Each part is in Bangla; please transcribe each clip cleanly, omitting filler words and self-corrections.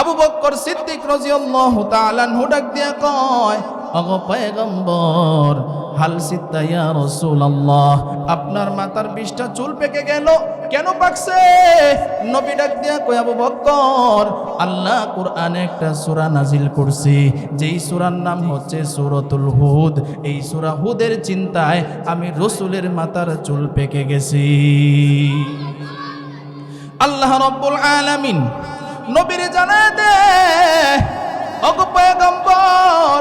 আবু বকর সিদ্দিক রাদিয়াল্লাহু তাআলা আনহু ডাক দিয়া কয়, ওগো পয়গম্বর, হাল সিত্তা ইয়া রাসূলুল্লাহ, আপনার মাথার 20টা চুল পেকে গেল, কেন পাকছে? নবী ডাক দিয়া কয়, আবু বকর, আল্লাহ কোরআনে একটা সূরা নাজিল করছে, যেই সূরার নাম হচ্ছে সূরাতুল হুদ। এই সূরা হুদের চিন্তায় আমি রাসূলের মাথার চুল পেকে গেছি। আল্লাহ রাব্বুল আলামিন নবীরে জানায় দে, ওগো পয়গম্বর,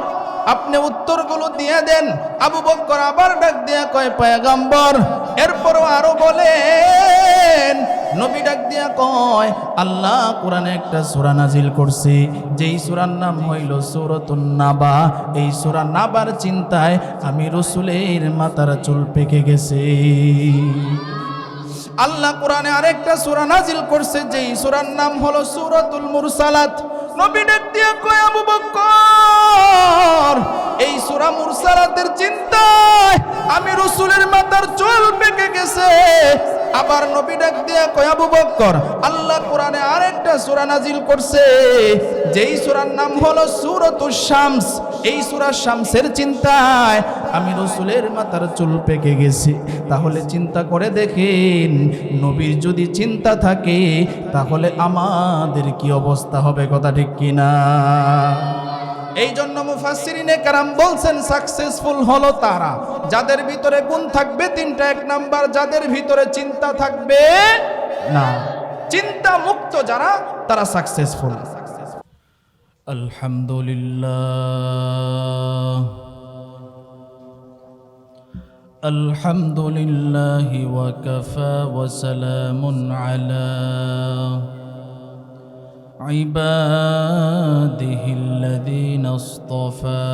আপনি উত্তরগুলো দিয়ে দেন। আবু বকর আবার ডাক দিয়া কয়, পয়গম্বর, এরপরও আরো বলেন। নবী ডাক দিয়া কয়, আল্লাহ কোরআনে একটা সূরা নাজিল করছে, যেই সূরার নাম হইল সূরাতুন নাবা। এই সূরা নাবার চিন্তায় আমি রাসূলের মাথার চুল পেকে গেছে। আল্লাহ কোরআনে আরেকটা সূরা নাজিল করছে, যেই সূরার নাম হলো সূরাতুল মুরসালাত। নবী ডাক দিয়া কয়, আবু বকর, এই সূরা মুরসালাতের চিন্তায় আমি রাসূলের মাথার চুল পেকে গেছে। আবার নবী ডাক দিয়া কয়, আবু বকর, আল্লাহ কোরআনে আরেকটা সূরা নাজিল করছে, যেই সূরার নাম হলো সূরাতুশ শামস। এই সূরা শামসের চিন্তায় আমি রাসূলের মাথার চুল পেকে গেছি। তাহলে চিন্তা করে দেখেন, নবীর যদি চিন্তা থাকে তাহলে আমাদের কি অবস্থা হবে, কথা ঠিক কিনা? এই জন্য মুফাসসিরিনে কেরাম বলছেন, সাকসেসফুল হলো তারা যাদের ভিতরে গুণ থাকবে তিনটা। এক নাম্বার, যাদের ভিতরে চিন্তা থাকবে না, চিন্তা মুক্ত যারা, তারা সাকসেসফুল। আলহামদুলিল্লাহ, আলহামদুলিল্লাহি ওয়া কাফা ওয়া সালামুন আলা ইবাদিহিল্লাযীনা ইসতাফা।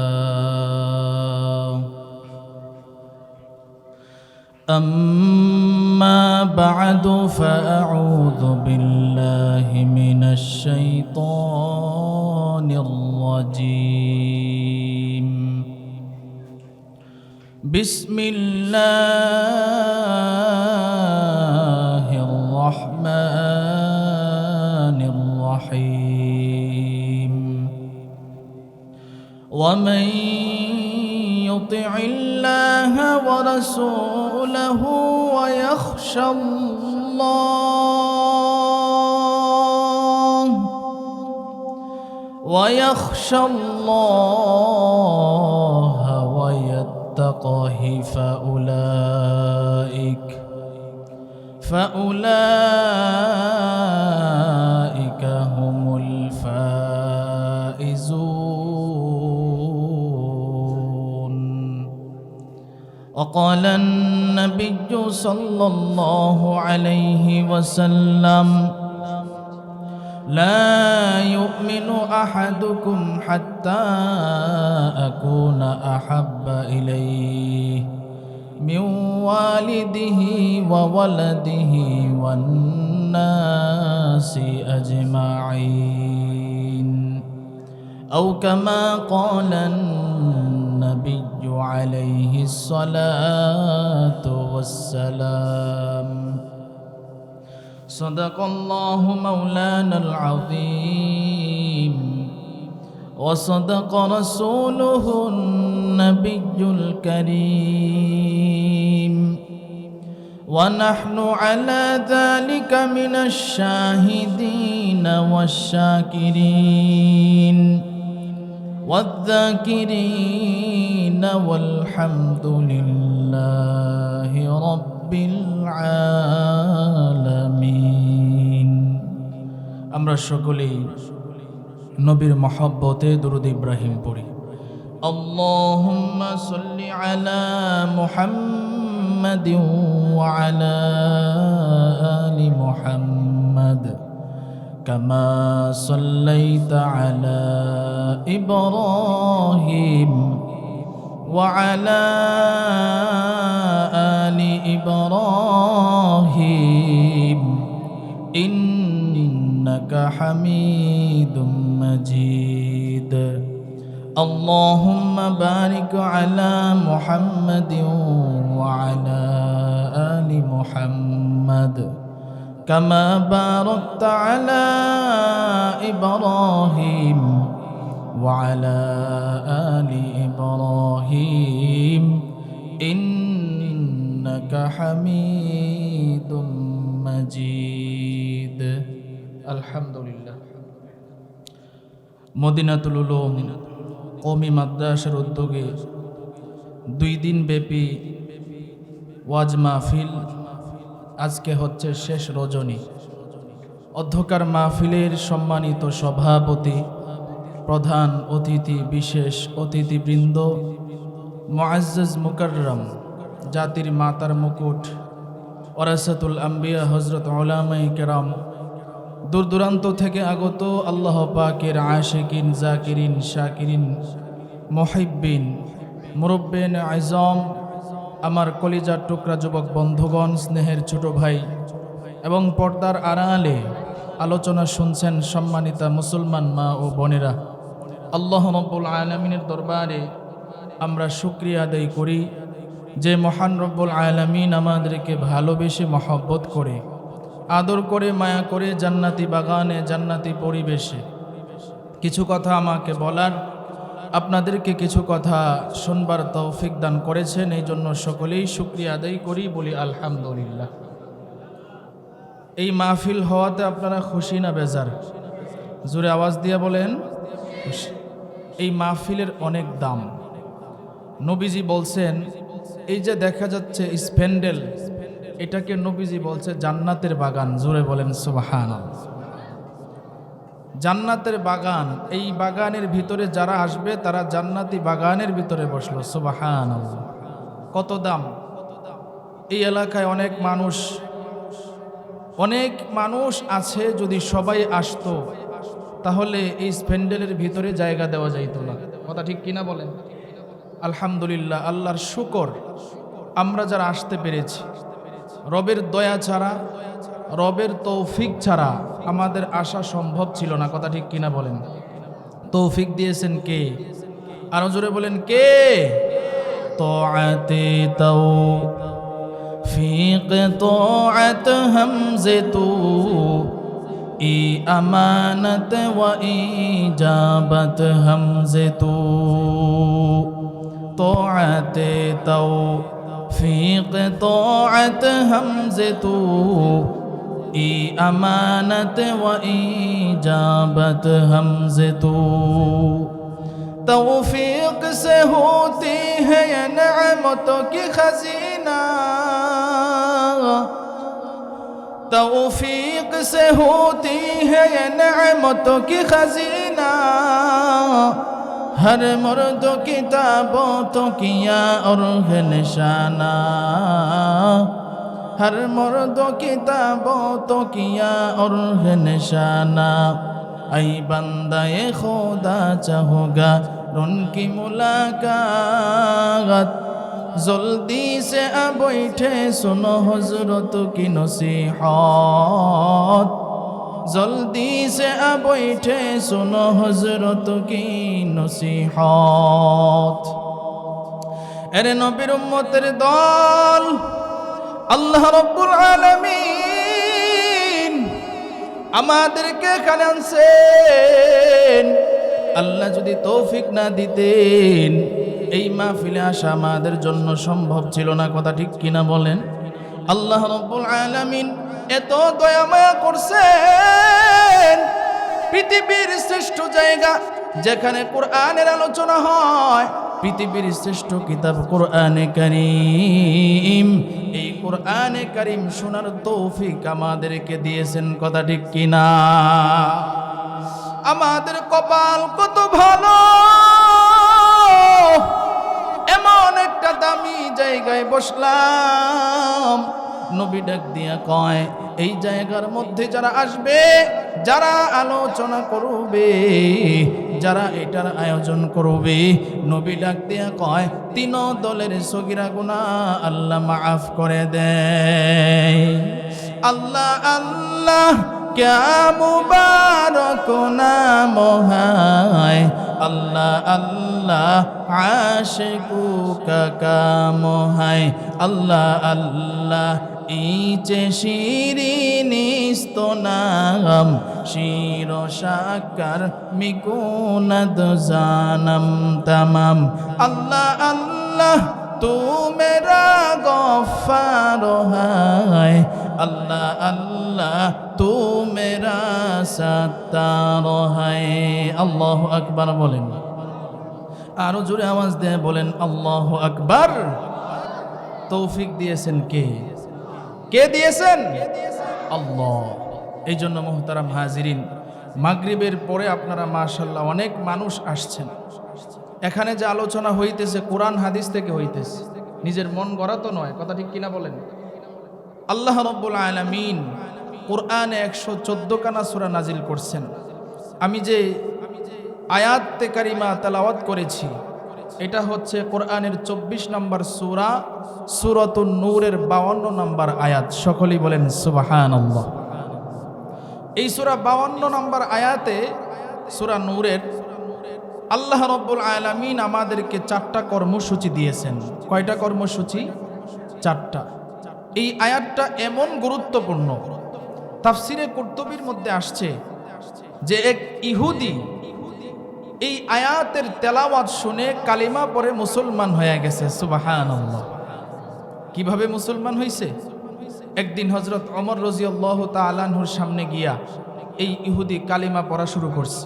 أما بعد فأعوذ بالله من الشيطان الرجيم. بسم الله الرحمن الرحيم. ومن يطع الله ورسوله ويخشى الله ويتقه فأولئك هم الفائزون. وقال النبي صلى الله عليه وسلم: لا يؤمن أحدكم حتى أكون أحب إليه من والده وولده والناس أجمعين، أو كما قال النبي عليه الصلاة والسلام. صدق الله مولانا العظيم، وصدق رسوله النبي الكريم، ونحن على ذلك من الشاهدين والشاكرين والذاكرين، والحمد لله رب العالمين. আমরা সকলেই নবীর মহব্বতে দুরূদ ইব্রাহিম পড়ি। আল্লাহুম্মা সাল্লি আলা মুহাম্মাদিন ওয়া আলা আলি মুহাম্মাদ কামা সাল্লাইতা আলা ইব্রাহিম ওয়া আলা আলি ইব্রাহিম ইন্নাকা হামিদুম মাজিদ. اللهم بارك على محمد وعلى آل محمد كما باركت على إبراهيم وعلى آل إبراهيم إنك حميد مجيد الحمد لله মদিনাতুল উলুম কওমি মাদ্রাসার উদ্যোগে 2 দিন ব্যাপী ওয়াজ মাহফিল আজকে হচ্ছে শেষ রজনী। অধ্যকার মাহফিলের সম্মানিত সভাপতি, প্রধান অতিথি, বিশেষ অতিথিবৃন্দ, মুআজ্জাজ মুকাররম, জাতির মাতার মুকুট, ওয়ারাসাতুল আম্বিয়া হযরত উলামায়ে কেরাম, দূর দূরান্ত থেকে আগত আল্লাহ পাকের আশিকিন, জাকিরিন, শাকিরিন, মুহিব্বিন, মুরব্বিন আযম, আমার কলিজার টুকরা যুবক বন্ধুগণ, স্নেহের ছোট ভাই এবং পর্দার আড়ালে আলোচনা শুনছেন সম্মানিতা মুসলমান মা ও বোনেরা, আল্লাহ রাব্বুল আলামিনের দরবারে আমরা শুকরিয়া আদায় করি যে মহান রব্বুল আলামিন আমাদেরকে ভালোবেসে মহব্বত করে, আদর করে, মায়া করে জান্নাতি বাগানে, জান্নাতি পরিবেশে কিছু কথা আমাকে বলার, আপনাদেরকে কিছু কথা শুনবার তৌফিক দান করেছেন। এই জন্য সকলেই শুকরিয়া আদায় করি, বলি আলহামদুলিল্লাহ। এই মাহফিল হওয়াতে আপনারা খুশি না বেজার? জোরে আওয়াজ দিয়ে বলেন খুশি। এই মাহফিলের অনেক দাম। নবীজি বলছেন, এই যে দেখা যাচ্ছে স্প্যান্ডেল, এটাকে নবীজি বলছে জান্নাতের বাগান। জোরে বলেন সুবহানাল্লাহ। জান্নাতের বাগান, এই বাগানের ভিতরে যারা আসবে তারা জান্নাতি বাগানের ভিতরে বসলো। সুবহানাল্লাহ। কত দাম! এই এলাকায় অনেক মানুষ আছে, যদি সবাই আসতো তাহলে এই স্প্যান্ডেলের ভিতরে জায়গা দেওয়া যাইত না। কথা ঠিক কিনা বলেন? আলহামদুলিল্লাহ, আল্লাহর শুকর আমরা যারা আসতে পেরেছি। রবের দয়া ছাড়া, রবের তৌফিক ছাড়া আমাদের আসা সম্ভব ছিল না। কথা ঠিক কিনা বলেন? তৌফিক দিয়েছেন কে? আরো জোরে বলেন কে? তোআতে তৌফিক তোআত হামজে তু ই আমানত ওয়া ইজাবত হামজে তু তোআতে তৌফিক তোআত হামজে তু ই আমানত ওয়া ইজাবত হামজে তু तौफीक से होती है ये नेमतों की खजीना, तौफीक से होती है ये नेमतों की खजीना, हर मर्द की ताबतों किया और है निशाना, हर मर्द की ताबतों किया और है निशाना, ऐ बंदाए खुदा चाहोगा उनकी मुलाकात, जल्दी से अब बैठे सुनो हजरत की नसीहत, जल्दी से अब बैठे सुनो हजरत की नसीहत। एरे नबीर उम्मतेर दल, আল্লাহ রাব্বুল আলামিন আমাদেরকে এখানে আনছেন। আল্লাহ যদি তৌফিক না দিতেন এই মাহফিলে আসা আমাদের জন্য সম্ভব ছিল না। কথা ঠিক কিনা বলেন? আল্লাহ রাব্বুল আলামিন এত দয়া মায়া করছেন, পৃথিবীর শ্রেষ্ঠ জায়গা যেখানে কোরআনের আলোচনা হয়, পৃথিবীর শ্রেষ্ঠ কিতাব কোরআনে কারীম, এই কোরআনে কারীম শোনার তৌফিক আমাদেরকে দিয়েছেন। কথা ঠিক কিনা? আমাদের কপাল কত ভালো, এমন একটা দামি জায়গায় বসলাম। নবী ডাক দিয়া কয়, এই জায়গার মধ্যে যারা আসবে, যারা আলোচনা করবে, যারা এটার আয়োজন করবে, নবী ডাক দিয়া কয়, তিন দলের সগীরা গুনাহ আল্লাহ মাফ করে দেয়। আল্লাহ আল্লাহ क्या मुबारक नाम है আল্লাহ আল্লাহ আশিকুকা কাম হায় আল্লাহ আল্লাহ ইচে শিরিনিস্তনাম শির সাকার মিকুনাদ জানম তামাম আল্লাহ আল্লাহ তু মেরা গফার হায় আল্লাহ আল্লাহ তু মেরা সত্তার হায় আল্লাহু আকবার বলেন আরো জোরে আওয়াজ দিয়ে বলেন আল্লাহু আকবার তৌফিক দিয়েছেন কে কে দিয়েছেন আল্লাহ এই জন্য মুহতারাম হাজিরিন মাগরিবের পরে আপনারা মাশাআল্লাহ অনেক মানুষ আসছেন এখানে যে আলোচনা হইতেছে কোরআন হাদিস থেকে হইতেছে নিজের মন গড়া তো নয় কথা ঠিক কিনা বলেন আল্লাহ রাব্বুল আলামিন কোরআনে 114 খানা সূরা নাজিল করছেন আমি যে আয়াতে কারিমা তেলাওয়াত করেছি এটা হচ্ছে কোরআনের 24 নম্বর সূরা সূরাতুন নূরের 52 নম্বর আয়াত সকলেই বলেন সুবহানাল্লাহ এই সূরা 52 নম্বর আয়াতে সূরা নূরের আল্লাহ রাব্বুল আলামিন আমাদেরকে 4টা কর্মসূচি দিয়েছেন কয়টা কর্মসূচি 4টা এই আয়াতটা এমন গুরুত্বপূর্ণ তাফসিরে কুরতুবির মধ্যে আসছে যে এক ইহুদি এই আয়াতের তেলাওয়াত শুনে কালিমা পড়ে মুসলমান হয়ে গেছে সুবহানাল্লাহ কিভাবে মুসলমান হইছে একদিন হযরত ওমর রাদিয়াল্লাহু তাআলা আনহুর সামনে গিয়া এই ইহুদি কালিমা পড়া শুরু করছে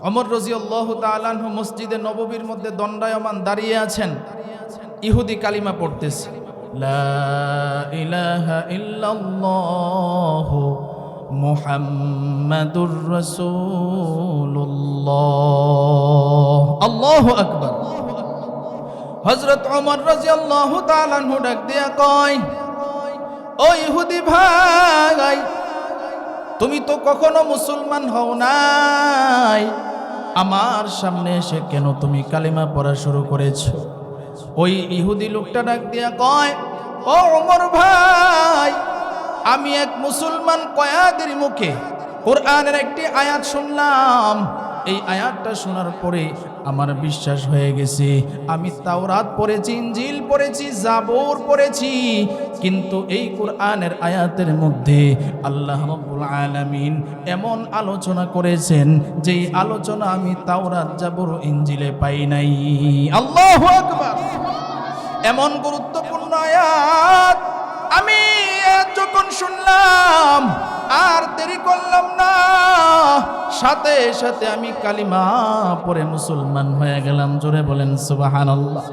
ওমর রাদিয়াল্লাহু তাআলা আনহু মসজিদে নববীর মধ্যে দণ্ডায়মান দাঁড়িয়ে আছেন ইহুদি কালিমা পড়তেছে লা ইলাহা ইল্লাল্লাহ মুহাম্মাদুর রাসূলুল্লাহ আল্লাহু আকবার হযরত ওমর রাদিয়াল্লাহু তাআলা আনহু ডাক দিয়া কয় ও ইহুদি ভাই তুমি তো কখনো মুসলমান হও নাই আমার সামনে এসে কেন তুমি কালিমা পড়া শুরু করেছো ওই ইহুদি লোকটা ডাক দিয়া কয় ও ওমর ভাই আমি এক মুসলমান কয়াদির মুখে কোরআনের একটি আয়াত শুনলাম এই আয়াতটা শোনার পরে আমার বিশ্বাস হয়ে গেছে আমি তাওরাত পড়েছি ইনজিল পড়েছি জাবুর পড়েছি কিন্তু এই কোরআনের আয়াতের মধ্যে আল্লাহ রাব্বুল আলামিন এমন আলোচনা করেছেন যেই আলোচনা আমি তাওরাত জাবুর ইনজিলে পাই নাই আল্লাহু আকবার এমন গুরুত্বপূর্ণ আয়াত আমি যখন শুনলাম আর দেরি করলাম না সাথে সাথে আমি কালিমা পড়ে মুসলমান হয়ে গেলাম জোরে বলেন সুবহানাল্লাহ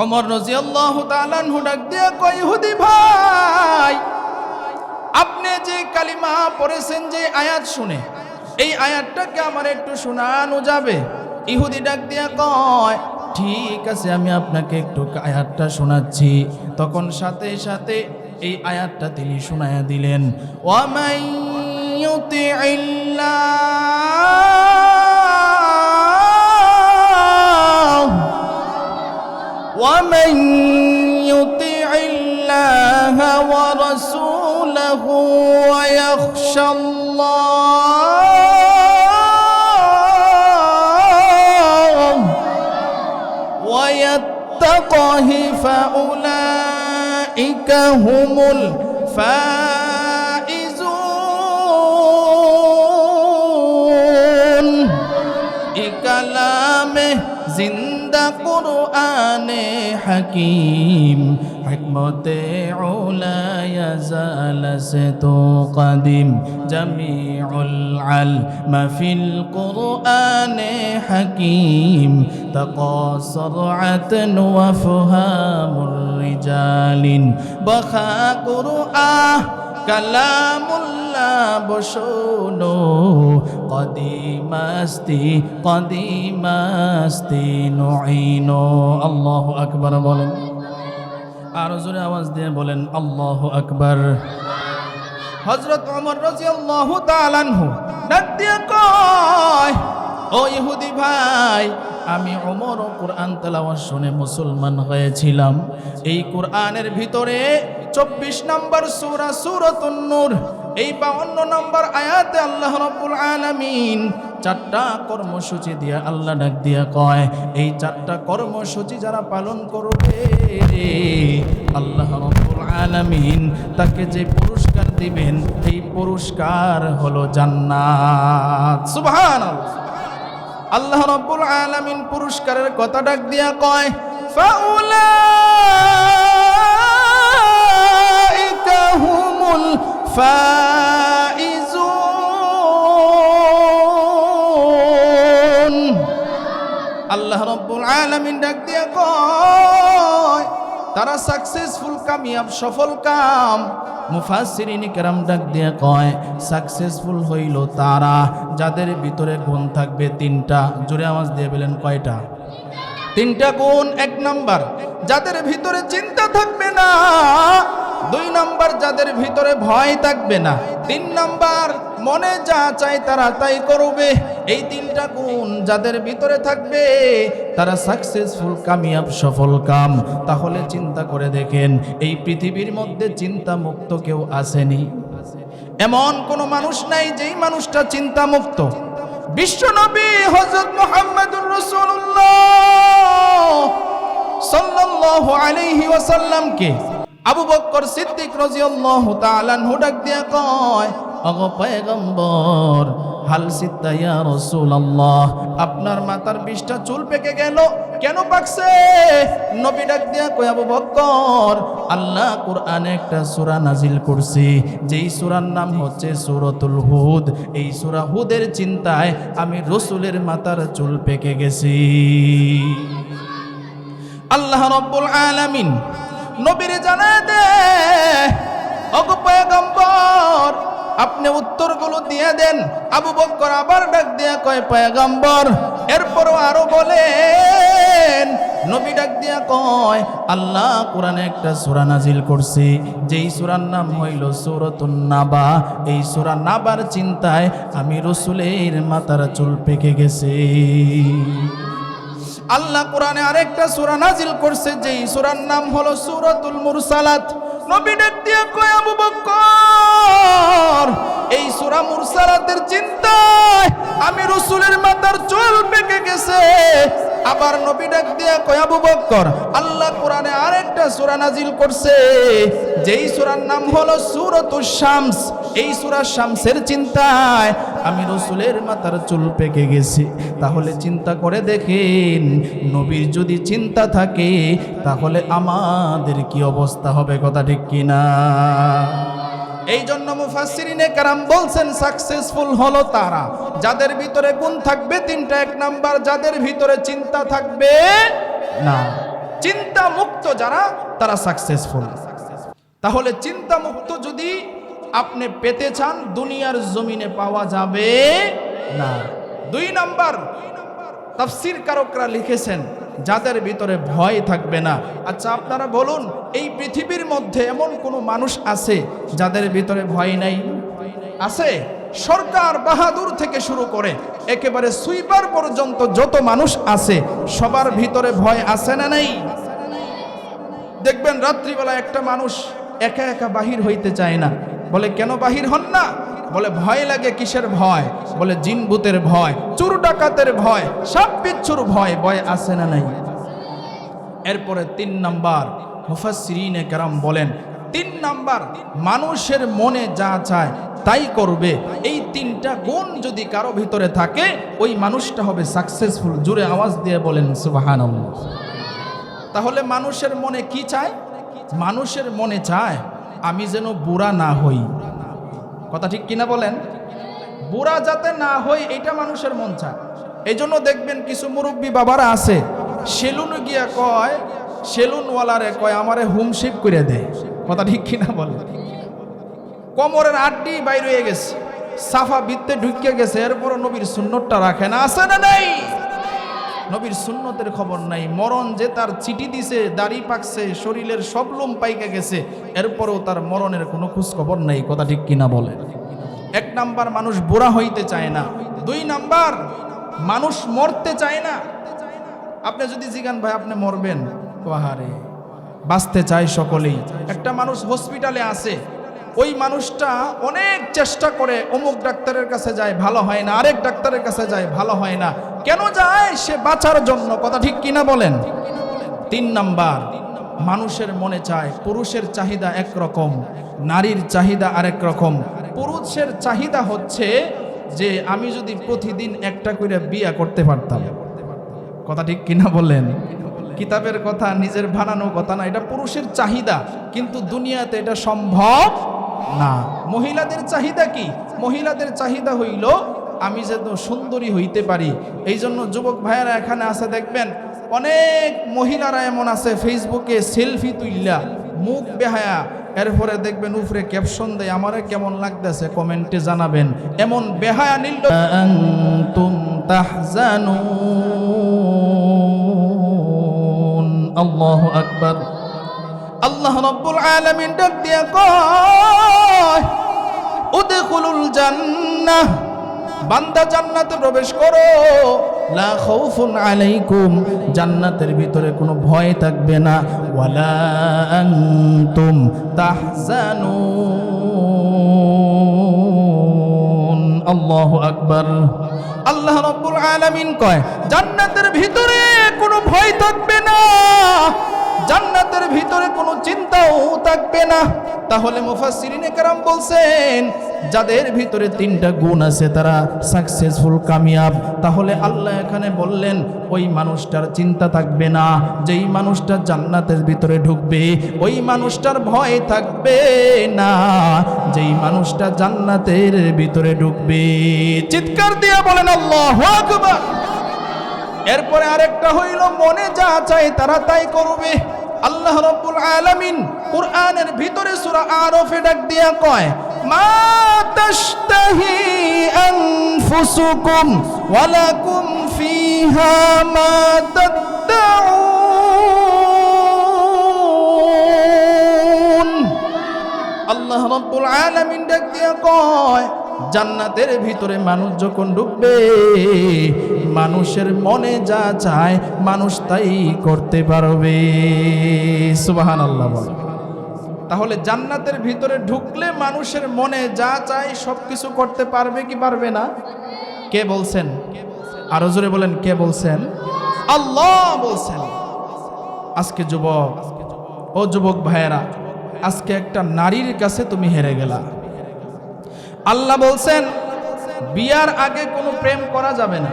ওমর রাদিয়াল্লাহু তাআলা আনহু ডাক দিয়ে কয় ইহুদি ভাই আপনি যে কালিমা পড়েছেন যে আয়াত শুনে এই আয়াতটাকে আমার একটু শোনানো যাবে ইহুদি ডাক দিয়ে কয় ঠিক আছে আমি আপনাকে একটু আয়াতটা শোনাচ্ছি তখন সাথে সাথে এই আয়াতটা তিনি শোনায়া দিলেন ওয়ামাই ইউতিইল্লাহ ওয়ামান ইউতিইল্লাহ ওয়া রাসূলাহু ওয়া ইয়াখশাল্লাহ ওয়া ইয়াত্তাqiহি ফাউলাইকা হুমুল ফাইজুন এ কালামে জিন্দা কুরআনে হাকিম হিকমতে উলা ইয়াজালাসে তো কাদিম জামিউল আলম ফিল কুরআনে হাকিম তাকাসরাত ওয়া ফাহামুর রিজালিন বখা কুরআন কালামুল্লাহ বশোনো কদিমাস্তি নুইনো আল্লাহু আকবার বলেন আর জোরে আওয়াজ দিয়ে বলেন আল্লাহু আকবার হযরত ওমর রাদিয়াল্লাহু তাআলা আনহু ডাক দিয়ে কয় ও ইহুদি ভাই আমি ওমর কোরআন তেলাওয়াত শুনে মুসলমান হয়েছিলাম এই কোরআনের ভিতরে 24 নম্বর সূরা সূরাতুন নূর এই 52 নম্বর আয়াতে আল্লাহ রাব্বুল আলামিন চারটা কর্মসূচি দিয়া আল্লাহ ডাক দিয়া কয়, এই চারটা কর্মসূচি যারা পালন করবে আল্লাহ রাব্বুল আলামিন তাকে যে পুরস্কার দিবেন এই পুরস্কার হলো জান্নাত। সুবহানাল্লাহ। আল্লাহ রাব্বুল আলামিন পুরস্কারের কথা ডাক দিয়া কয়, ফাউলাইকা হুমুল ফাইজুন। আল্লাহ রাব্বুল আলামিন ডাক দিয়া কয়, তারা সাকসেসফুল, কামিয়াব, সফল কাম। মুফাসসিরিন কেরাম ডাক দিয়া কয়, সাকসেসফুল হইল তারা যাদের ভিতরে গুণ থাকবে তিনটা। জোরে আওয়াজ দিয়ে বলেন কয়টা? তিনটা গুণ। 1 নাম্বার, যাদের ভিতরে চিন্তা থাকবে না। 2 নাম্বার, যাদের ভিতরে ভয় থাকবে না। 3 নাম্বার, মনে যা চায় তারা তাই করবে। এই 3টা গুণ যাদের ভিতরে থাকবে তারা সাকসেসফুল, কামিয়াব, সফল কাম। তাহলে চিন্তা করে দেখেন, এই পৃথিবীর মধ্যে চিন্তা মুক্ত কেউ আসেনি? এমন কোন মানুষ নাই যেই মানুষটা চিন্তা মুক্ত। বিশ্বনবী হযরত মুহাম্মদুর রাসূলুল্লাহ সাল্লাল্লাহু আলাইহি ওয়াসাল্লামকে আবু বকর সিদ্দিক রাদিয়াল্লাহু তাআলা আনহু ডাক দিয়া কয়, ওগো পয়গম্বর, হাল সিদ্দা ইয়া রাসূলুল্লাহ, আপনার মাথার 20টা চুল পেকে গেল, কেন পাকছে? নবী ডাক দিয়া কয়, আবু বকর, আল্লাহ কুরআনে একটা সূরা নাজিল করছে, যেই সূরার নাম হচ্ছে সূরাতুল হুদ। এই সূরা হুদের চিন্তায় আমি রাসূলের মাথার চুল পেকে গেছি। আল্লাহ রাব্বুল আলামিন নবীরে জানায় দে, ওগো পয়গম্বর, আপনি উত্তরগুলো দিয়ে দেন। আবু বকর আবার ডাক দিয়া কয়, পয়গম্বর, এরপরও আরো বলেন। নবী ডাক দিয়া কয়, আল্লাহ কোরআনে একটা সূরা নাজিল করছে, যেই সূরার নাম হইল সূরাতুন নাবা। এই সূরা নাবার চিন্তায় আমি রাসূলের মাথার চুল পেকে গেছে। আল্লাহ কোরআনে আরেকটা সূরা নাজিল করছে, যেই সূরার নাম হলো সূরাতুল মুরসালাত। নবী ডাক দিয়া কয়, আবু বকর, এই সূরা মুরসালাতের চিন্তায় আমি রাসূলের মাথার চুল পেকে গেছে। আবার নবী ডাক দিয়া কয়, আবু বকর, আল্লাহ কোরআনে আরেকটা সূরা নাজিল করছে, যেই সূরার নাম হলো সূরাতুশ শামস। এই সূরা শামসের চিন্তায় আমি রাসূলের মাথার চুল পেকে গেছি। তাহলে চিন্তা করে দেখেন, নবীর যদি চিন্তা থাকে তাহলে আমাদের কি অবস্থা হবে? কথা ঠিক কিনা? এই জন্য মুফাসসিরিনে কেরাম বলছেন, সাকসেসফুল হলো তারা যাদের ভিতরে গুণ থাকবে 3টা। 1 নাম্বার, যাদের ভিতরে চিন্তা থাকবে না। চিন্তা মুক্ত যারা, তারা সাকসেসফুল। তাহলে চিন্তা মুক্ত যদি আপনি পেতে চান, দুনিয়ার জমিনে পাওয়া যাবে না। 2 নাম্বার, তাফসীর কারকরা লিখেছেন, যাদের ভিতরে ভয় থাকবে না। আচ্ছা আপনারা বলুন, এই পৃথিবীর মধ্যে এমন কোনো মানুষ আছে যাদের ভিতরে ভয় নাই? আছে? সরকার বাহাদুর থেকে শুরু করে একেবারে সুইপার পর্যন্ত যত মানুষ আছে সবার ভিতরে ভয় আছে না নাই? দেখবেন রাত্রিবেলা একটা মানুষ একা একা বাহির হইতে চায় না। বলে কেন বাহির হন না? বলে ভয় লাগে। কিসের ভয়? বলে জিন ভূতের ভয়, চোর ডাকাতের ভয়, সাপ বিচ্ছুর ভয়। ভয় আছে না নাই? এরপরে 3 নাম্বার, মুফাসসিরিনে কেরাম বলেন, 3 নাম্বার, মানুষের মনে যা চায় তাই করবে। এই 3টা গুণ যদি কারো ভিতরে থাকে, ওই মানুষটা হবে সাকসেসফুল। জোরে আওয়াজ দিয়ে বলেন সুবহানাল্লাহ। তাহলে মানুষের মনে কি চায়? মানুষের মনে চায় আমি যেন বুড়া না হই। কথা ঠিক কিনা বলেন? বুড়া যাতে না হই, এটা মানুষের মন চায়। এই জন্য দেখবেন কিছু মুরব্বী বাবারা আছে, সেলুনে গিয়া কয়, সেলুনওয়ালারে কয় আমারে হোম শেভ করে দে। কথা ঠিক কিনা বলে? কোমরের আড্ডি বাইরে হয়ে গেছে, সাফা বিত্তে ঢুকে গেছে, এরপরও নবীর সুন্নতটা রাখে না। আছে না নাই? নবীর সুন্নতের খবর নাই। মরণ যে তার চিঠি দিছে, দাড়ি পাকছে, শরীরের সব লোম পাইকে গেছে, এরপরও তার মরণের কোনো খোঁজ খবর নাই। কথা ঠিক কিনা বলে? 1 নাম্বার, মানুষ বুড়া হইতে চায় না। 2 নাম্বার, মানুষ মরতে চায় না। আপনি যদি জিজ্ঞান ভাই আপনি মরবেন, আহারে বাঁচতে চায় সকলেই। একটা মানুষ হসপিটালে আছে, ওই মানুষটা অনেক চেষ্টা করে অমুক ডাক্তারের কাছে যায়, ভালো হয় না, আরেক ডাক্তারের কাছে যায়, ভালো হয় না। কেন যায়? সে বাঁচার জন্য। কথা ঠিক কিনা বলেন? 3 নাম্বার, মানুষের মনে চায়, পুরুষের চাহিদা একরকম, নারীর চাহিদা আরেক রকম। পুরুষের চাহিদা হচ্ছে যে আমি যদি প্রতিদিন একটা করে বিয়ে করতে পারতাম। কথা ঠিক কিনা বলেন? কিতাবের কথা, নিজের বানানো কথা না, এটা পুরুষের চাহিদা, কিন্তু দুনিয়াতে এটা সম্ভব না। মহিলাদের চাহিদা কি? মহিলাদের চাহিদা হইল আমি যেন সুন্দরী হইতে পারি। এই জন্য যুবক ভাইয়েরা এখানে আছে, দেখবেন অনেক মহিলারা এমন আছে ফেসবুকে সেলফি তুইলা মুখ বেহায়া, এরপরে দেখবেন উপরে ক্যাপশন দেয় আমারে কেমন লাগতেছে কমেন্টে জানাবেন। এমন বেহায়া নীল আনতুম তাহজানুন। আল্লাহু আকবার। আল্লাহ রাব্বুল আলামিন ডাক দিয়া কয় উদখুলুল জান্নাহ, বান্দা জান্নাতে প্রবেশ করো, লা খাউফুন আলাইকুম, জান্নাতের ভিতরে কোনো ভয় থাকবে না, ওয়ালা আনতুম তাহজানুন। আল্লাহু আকবার। আল্লাহ রাব্বুল আলামিন কয় জান্নাতের ভিতরে কোনো ভয় থাকবে না, জান্নাতের ভিতরে কোনো চিন্তাও থাকবে না। তাহলে মুফাসসিরিনে কেরাম বলছেন যাদের ভিতরে 3টা গুণ আছে তারা সাকসেসফুল, কামিয়াব। তাহলে আল্লাহ এখানে বললেন ওই মানুষটার চিন্তা থাকবে না, যেই মানুষটা জান্নাতের ভিতরে ঢুকবে ওই মানুষটার ভয় থাকবে না, যেই মানুষটা জান্নাতের ভিতরে ঢুকবে। চিৎকার দিয়ে বলেন আল্লাহু আকবার। এরপরে আরেকটা হইল মনে যা চাই তারা তাই করবে। আল্লাহ রাব্বুল আলামিন কুরআনের ভিতরে সূরা আরাফে ডাক দিয়া কয় মা তাশতাহি আনফুসুকুম ওয়া লাকুম ফিহা মা তাদউন। আল্লাহ রাব্বুল আলামিন ডাক দিয়া কয় জান্নাতের ভিতরে মানুষ যখন ঢুকবে মানুষের মনে যা চায় মানুষ তাই করতে পারবে। সুবহানাল্লাহ বল। তাহলে জান্নাতের ভিতরে ঢুকলে মানুষের মনে যা চায় সবকিছু করতে পারবে কি পারবে না? কে বলছেন? আরো জোরে বলেন, কে বলছেন? আল্লাহ বলছেন। আজকে যুবক, ও যুবক ভাইয়েরা, আজকে একটা নারীর কাছে তুমি হেরে গেলা। আল্লাহ বলছেন বিয়ার আগে কোনো প্রেম করা যাবে না।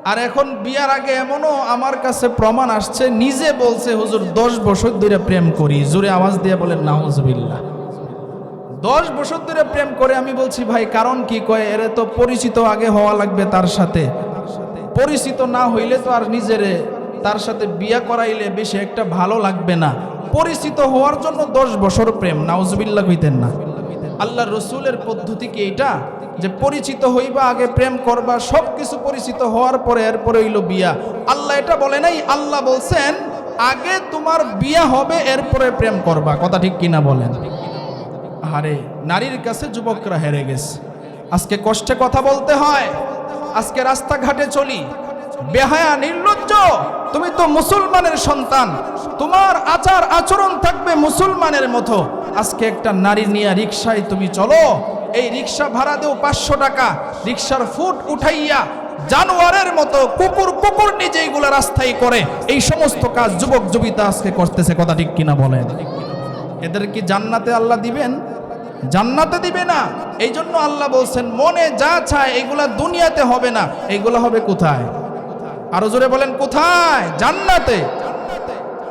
আর এখন বিয়ার আগে এমনও আমার কাছে প্রমাণ আসছে, নিজে বলছে হুজুর 10 বছর ধরে প্রেম করি। জোরে আওয়াজ দিয়ে বলেন নাউজুবিল্লাহ। 10 বছর ধরে প্রেম করে। আমি বলছি ভাই কারণ কি? কয় এরে তো পরিচিত আগে হওয়া লাগবে তার সাথে, পরিচিত না হইলে তো আর নিজেরে তার সাথে বিয়া করাইলে বেশি একটা ভালো লাগবে না। পরিচিত হওয়ার জন্য 10 বছর প্রেম। নাউজুবিল্লাহ কইতেন না। আল্লাহ রসুলের পদ্ধতি কি এটা যে পরিচিত হইবা আগে প্রেম করবা, সব কিছু পরিচিত হওয়ার পরে এরপরে হইল বিয়া? আল্লাহ এটা বলে নাই। আল্লাহ বলছেন আগে তোমার বিয়া হবে এরপরে প্রেম করবা। কথা ঠিক কিনা বলেন? আরে নারীর কাছে যুবকরা হেরে গেছে। আজকে কষ্টে কথা বলতে হয়। আজকে রাস্তাঘাটে চলি বেহায়া, নির্লজ্জ। তুমি তো মুসলমানের সন্তান, তোমার আচার আচরণ থাকবে মুসলমানের মতো। আজকে একটা নারী নিয়ে রিকশায় তুমি চলো, এই রিকশা ভাড়া দেও 500 টাকা, রিকশার ফুট উঠাইয়া জানোয়ারের মতো কুকুর কুকুর নিজে এইগুলা রাস্তায় করে। এই সমস্ত কাজ যুবক যুবিতা আজকে করতেছে। কথা ঠিক কিনা বলেন? এদের কি জান্নাতে আল্লাহ দিবেন? জান্নাতে দিবে না। এই জন্য আল্লাহ বলছেন মনে যা চায় এগুলা দুনিয়াতে হবে না, এগুলা হবে কোথায়? আরো জোরে বলেন কোথায়? জান্নাতে।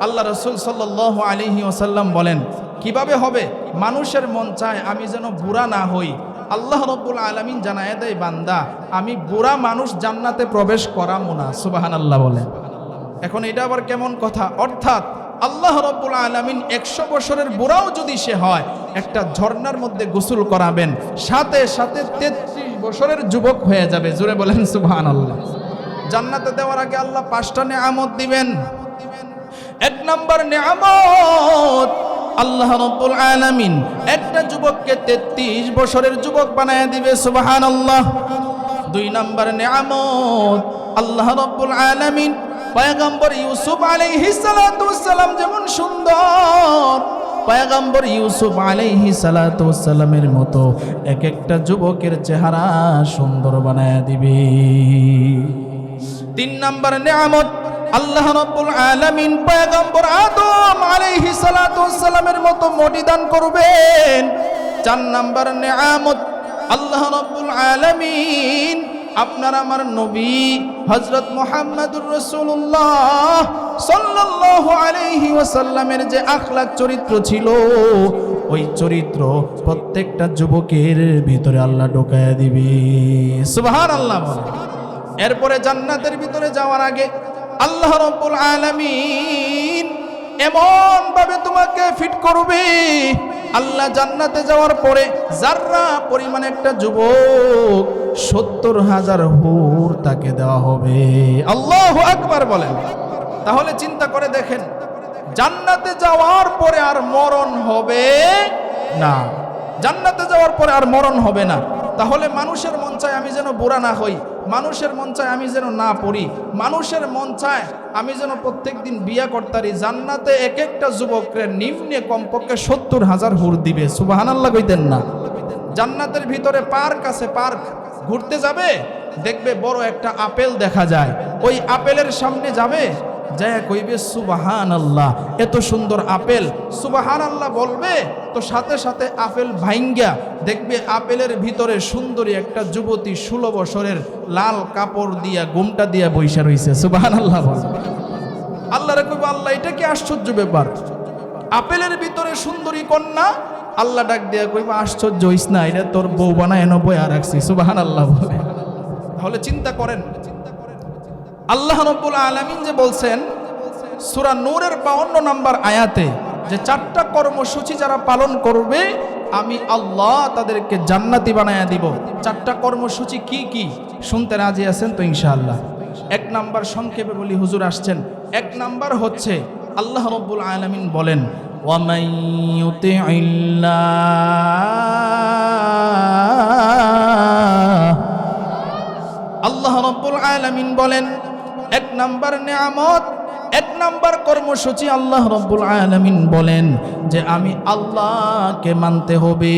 আল্লাহ রাসূল সাল্লাল্লাহু আলাইহি ওয়াসাল্লাম বলেন কিভাবে হবে? মানুষের মন চায় আমি যেন বুড়া না হই। আল্লাহ রাব্বুল আলামিন জানায় দেয় বান্দা আমি বুড়া মানুষ জান্নাতে প্রবেশ করামো না। সুবহানাল্লাহ বলেন। এখন এটা আবার কেমন কথা? অর্থাৎ আল্লাহ রাব্বুল আলামিন 100 বছরের বুড়াও যদি সে হয় একটা ঝর্ণার মধ্যে গোসল করাবেন, সাথে সাথে 33 বছরের যুবক হয়ে যাবে। জোরে বলেন সুবহানাল্লাহ। জান্নাতে দেওয়ার আগে আল্লাহ 5টা নেয়ামত দিবেন। 1 নম্বর নেয়ামত, আল্লাহ রাব্বুল আলামিন একটা যুবককে 33 বছরের যুবক বানায় দিবে। সুবহানাল্লাহ। 2 নম্বর নেয়ামত, আল্লাহ রাব্বুল আলামিন পয়গম্বর ইউসুফ আলাইহিস সালাতু ওয়াস সালাম যেমন সুন্দর পয়গম্বর ইউসুফ আলাইহিস সালাতু ওয়াস সালামের মতো এক একটা যুবকের চেহারা সুন্দর বানায়া দিবে। 3 নাম্বার নিয়ামত, আল্লাহ রাব্বুল আলামিন পয়গম্বর আদম আলাইহিস সালাতু ওয়াস সালামের মতো মাটি দান করবেন। 4 নাম্বার নিয়ামত, আল্লাহ রাব্বুল আলামিন আপনার আমার নবী হযরত মুহাম্মদুর রাসূলুল্লাহ সাল্লাল্লাহু আলাইহি ওয়াসাল্লামের যে আখলাক চরিত্র ছিল, ওই চরিত্র প্রত্যেকটা যুবকের ভিতরে আল্লাহ ঢোকায়া দিবে। সুবহানাল্লাহ। এরপরে জান্নাতের ভিতরে যাওয়ার আগে আল্লাহ রাব্বুল আলামিন এমন ভাবে তোমাকে ফিট করবে, আল্লাহ জান্নাতে যাওয়ার পরে যাররা পরিমাণ একটা যুবক 70,000 হুর তাকে দেওয়া হবে। আল্লাহু আকবার বলেন। তাহলে চিন্তা করে দেখেন, জান্নাতে যাওয়ার পরে আর মরণ হবে না। জান্নাতে যাওয়ার পরে আর মরণ হবে না। তাহলে মানুষের মন চায় আমি যেন বুড়া না হই, মানুষের মন চায় আমি যেন না পড়ি, মানুষের মন চায় আমি যেন প্রত্যেক দিন বিয়া করতারি। জান্নাতে এক একটা যুবকের নিম্নে কমপক্ষে 70,000 হুর দিবে। সুবহানাল্লাহ কইতেন না? জান্নাতের ভিতরে পার্ক আছে, পার্ক ঘুরতে যাবে, দেখবে বড় একটা আপেল দেখা যায়, ওই আপেলের সামনে যাবে, যায় কইবে সুবহানাল্লাহ, এত সুন্দর আপেল। সুবহানাল্লাহ বলবে তো সাথে সাথে আপেল ভাঙ্গা দেখবে আপেলের ভিতরে সুন্দরী একটা যুবতী 16 বছরের লাল কাপড় দিয়া গোমটা দিয়া বইসা রইছে। সুবহানাল্লাহ বলবে। আল্লাহরে কইবে আল্লাহ এটা কি আশ্চর্য ব্যাপার, আপেলের ভিতরে সুন্দরী কন্যা। আল্লাহ ডাক দিয়া কইবে আশ্চর্য হইস না, এটা তোর বউ বানায় এনে বইয়া রাখছি। সুবহানাল্লাহ বলে। তাহলে চিন্তা করেন, আল্লাহ রাব্বুল আলামিন যে বলছেন সূরা নূরের 52 নম্বর আয়াতে যে 4টা কর্মসূচি যারা পালন করবে আমি আল্লাহ তাদেরকে জান্নাতি বানায়া দিব। 4টা কর্মসূচি কি কি শুনতে রাজি আছেন তো ইনশাআল্লাহ? 1 নাম্বার সংক্ষেপে বলি, হুজুর আসছেন। 1 নাম্বার হচ্ছে আল্লাহ রাব্বুল আলামিন বলেন ওয়া মান ইউতিইল্লাহ, আল্লাহ রাব্বুল আলামিন বলেন 1 নাম্বার নিয়ামত, 1 নাম্বার কর্মসূচি আল্লাহ রাব্বুল আলামিন বলেন যে আমি আল্লাহকে মানতে হবে,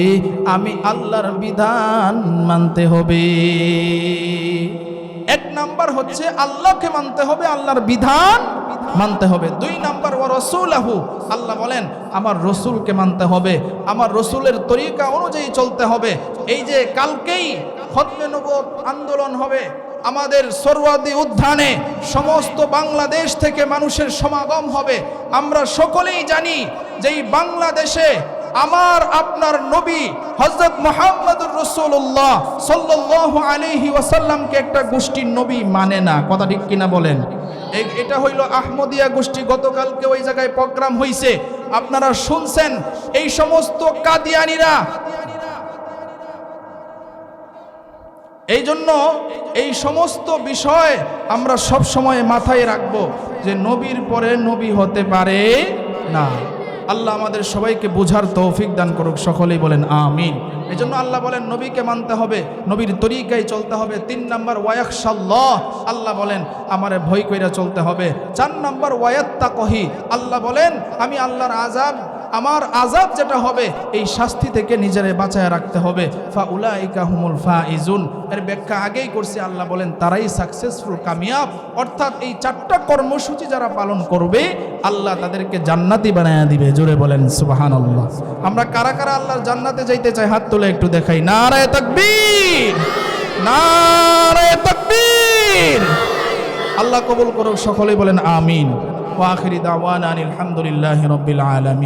আমি আল্লাহর বিধান মানতে হবে। 1 নাম্বার হচ্ছে আল্লাহকে মানতে হবে, আল্লাহর বিধান মানতে হবে। 2 নাম্বার ওয়া রাসূলহু, আল্লাহ বলেন আমার রসুলকে মানতে হবে, আমার রসুলের তরিকা অনুযায়ী চলতে হবে। এই যে কালকেই খতমে নবুয়ত আন্দোলন হবে, আমাদের সরওয়ার্দী উদ্যানে সমস্ত বাংলাদেশ থেকে মানুষের সমাগম হবে। আমরা সকলেই জানি যে এই বাংলাদেশে আমার আপনার নবী হযরত মুহাম্মদুর রাসূলুল্লাহ সাল্লাল্লাহু আলাইহি ওয়াসাল্লামকে একটা গোষ্ঠীর নবী মানে না। কথা ঠিক কিনা বলেন? এটা হইল আহমদিয়া গোষ্ঠী। গতকালকে ওই জায়গায় প্রোগ্রাম হইছে, আপনারা শুনছেন। এই সমস্ত কাদিয়ানীরা, এই জন্য এই সমস্ত বিষয় আমরা সব সময় মাথায় রাখব যে নবীর পরে নবী হতে পারে না। আল্লাহ আমাদের সবাইকে বোঝার তৌফিক দান করুক, সকলেই বলেন আমিন। এই জন্য আল্লাহ বলেন নবীকে মানতে হবে, নবীর তরিকায় চলতে হবে। 3 নাম্বার ওয়ায়াখশাল্লাহ, আল্লাহ বলেন আমারে ভয় কইরা চলতে হবে। 4 নাম্বার ওয়ায়াত্তাকহি, আল্লাহ বলেন আমি আল্লাহর আযাব, আমার আযাব যেটা হবে এই শাস্তি থেকে নিজেরে বাঁচায় রাখতে হবে। ফাউলাইকা হুমুল ফাইজুন, এর ব্যাখ্যা আগেই করছি। আল্লাহ বলেন তারাই সাকসেসফুল, কামিয়াব। অর্থাৎ এই 4টা কর্মসূচি যারা পালন করবে আল্লাহ তাদেরকে জান্নাতি বানায়া দিবে। জোরে বলেন সুবহানাল্লাহ। আমরা কারা কারা আল্লাহর জান্নাতে যাইতে চাই হাত তুলে একটু দেখাই। নারায়ে তাকবীর, নারায়ে তাকবীর। আল্লাহ কবুল করুক, সকলেই বলেন আমিন। ওয়া আখিরি দাওয়ানা আলহামদুলিল্লাহি রাব্বিল আলামিন।